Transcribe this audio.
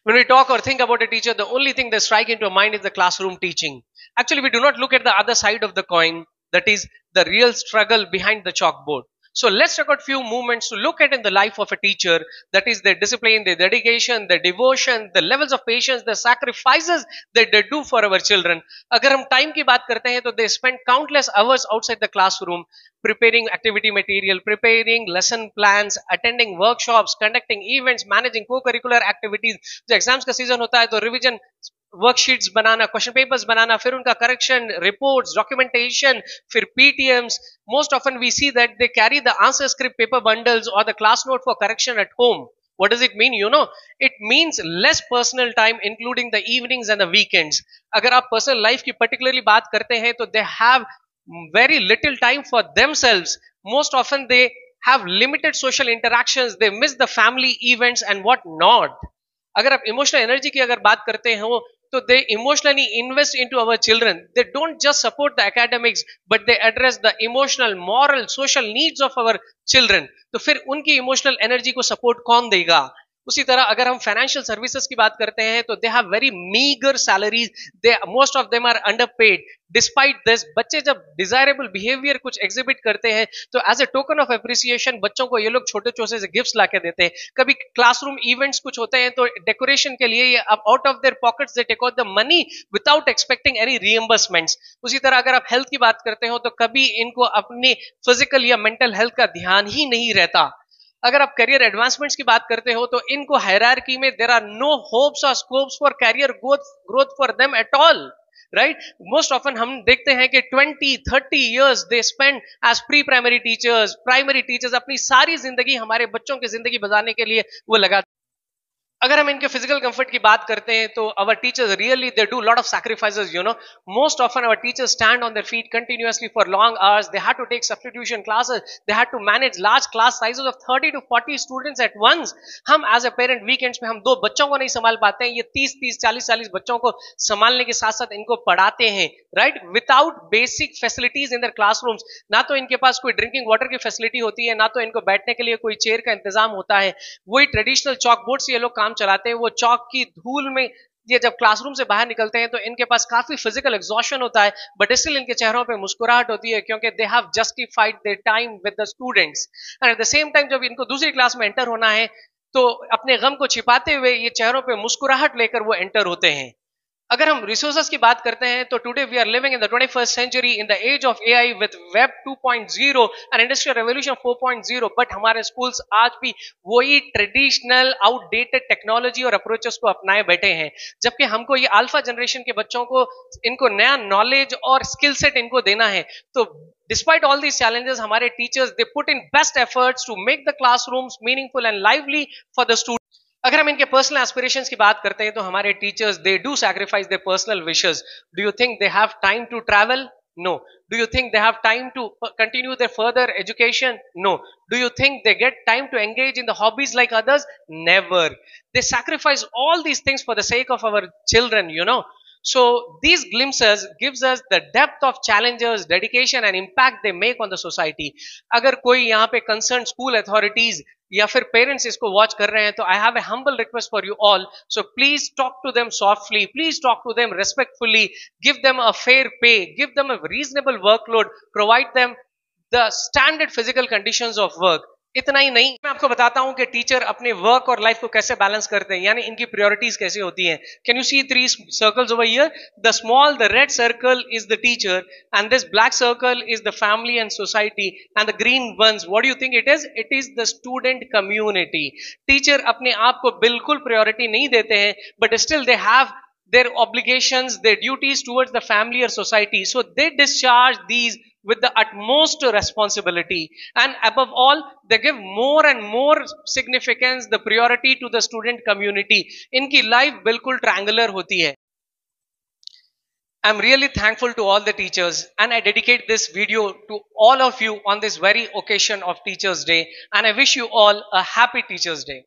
When we talk or think about a teacher, the only thing that strikes into our mind is the classroom teaching. Actually, we do not look at the other side of the coin, that is the real struggle behind the chalkboard. So let's take out few moments to look at in the life of a teacher, that is their discipline, their dedication, their devotion, the levels of patience, the sacrifices that they do for our children. अगर हम time की बात करते हैं तो they spend countless hours outside the classroom preparing activity material, preparing lesson plans, attending workshops, conducting events, managing co-curricular activities. जो exams का season होता है तो रिवीजन वर्कशीट्स बनाना, क्वेश्चन पेपर्स बनाना, फिर उनका करेक्शन, रिपोर्ट्स, डॉक्यूमेंटेशन, फिर PTMs. Most often we see that they carry the answer script paper bundles or the class note for correction at home. What does it mean? It means less personal time, including the evenings and the weekends. अगर आप personal life की particularly बात करते हैं तो they have very little time for themselves. Most often they have limited social interactions. They miss the family events and what not. अगर आप emotional energy की अगर बात करते हो तो they emotionally invest into our children. They don't just support the academics but they address the emotional, moral, social needs of our children. तो फिर उनकी इमोशनल एनर्जी को सपोर्ट कौन देगा? उसी तरह अगर हम फाइनेंशियल सर्विसेज की बात करते हैं तो they have very meagre salaries, they most of them are underpaid. Despite this, बच्चे जब डिजायरेबल बिहेवियर कुछ एग्जिबिट करते हैं तो as a token of appreciation बच्चों को ये लोग छोटे छोटे से गिफ्ट्स लाके देते हैं. कभी क्लासरूम इवेंट्स कुछ होते हैं तो डेकोरेशन के लिए अब out of their pockets they take out the money without expecting any reimbursements. उसी तरह अगर आप हेल्थ की बात करते हो तो कभी इनको अपनी फिजिकल या मेंटल हेल्थ का ध्यान ही नहीं रहता. अगर आप करियर एडवांसमेंट्स की बात करते हो तो इनको हायरार्की में देयर आर नो होप्स और scopes for career growth for them at all. Right, most often हम देखते हैं कि 20-30 years they spend as pre primary teachers, primary teachers. अपनी सारी जिंदगी हमारे बच्चों की जिंदगी बचाने के लिए वो लगा. अगर हम इनके फिजिकल कंफर्ट की बात करते हैं तो our teachers really they do lot of sacrifices. Most often our teachers stand on their feet continuously for long hours. They had to take substitution classes, they had to manage large class sizes of 30 to 40 students at once. हम as a parent weekends में हम 2 बच्चों को नहीं संभाल पाते हैं, ये 30-30, 40-40 बच्चों को संभालने के साथ साथ इनको पढ़ाते हैं. Right, without basic facilities in their classrooms. ना तो इनके पास कोई ड्रिंकिंग वाटर की फैसिलिटी होती है, ना तो इनको बैठने के लिए कोई चेयर का इंतजाम होता है. वही ट्रेडिशनल चॉक बोर्ड से ये लोग काम चलाते हैं. वो चौक की धूल में ये जब क्लासरूम से बाहर निकलते हैं तो इनके पास काफी फिजिकल एग्जॉशन होता है, बट स्टिल इनके चेहरों पे मुस्कुराहट होती है क्योंकि they have justified their time with the students. And at the same time जब इनको दूसरी क्लास में एंटर होना है तो अपने गम को छिपाते हुए ये चेहरों पे मुस्कुराहट लेकर वो एंटर होते हैं. अगर हम रिसोर्सेज की बात करते हैं तो today we are living in the 21st century in the age of AI with web 2.0 and industrial revolution 4.0. But हमारे स्कूल्स आज भी वही ट्रेडिशनल आउटडेटेड टेक्नोलॉजी और अप्रोचेस को अपनाए बैठे हैं, जबकि हमको ये अल्फा जनरेशन के बच्चों को इनको नया नॉलेज और स्किल सेट इनको देना है. तो डिस्पाइट ऑल दीज चैलेंजेस हमारे teachers they put in best efforts to make the classrooms meaningful and lively for the student. अगर हम इनके पर्सनल एस्पिरेशंस की बात करते हैं तो हमारे teachers they do sacrifice their personal wishes. Do you think they have time to travel? No. Do you think they have time to continue their further education? No. Do you think they get time to engage in the hobbies like others? Never. They sacrifice all these things for the sake of our children. So these glimpses gives us the depth of challenges, dedication and impact they make on the society. अगर कोई यहाँ पे concerned school authorities या फिर parents इसको watch कर रहे हैं तो I have a humble request for you all. So please talk to them softly, please talk to them respectfully, give them a fair pay, give them a reasonable workload, provide them the standard physical conditions of work. इतना ही नहीं, मैं आपको बताता हूं कि teacher अपने work और लाइफ को कैसे बैलेंस करते हैं, यानी इनकी प्रायोरिटीज कैसे होती हैं. Can you see 3 circles over here? The red circle is the teacher and this black circle is the family and society and the green ones, what do you think it is? It is the student community. Teacher अपने आप को बिल्कुल priority नहीं देते हैं, but still they have their obligations, their duties towards the family or society. So they discharge these with the utmost responsibility. And above all, they give more and more significance, the priority to the student community. इनकी life बिल्कुल triangular होती है. I'm really thankful to all the teachers and I dedicate this video to all of you on this very occasion of Teachers Day, and I wish you all a happy Teachers Day.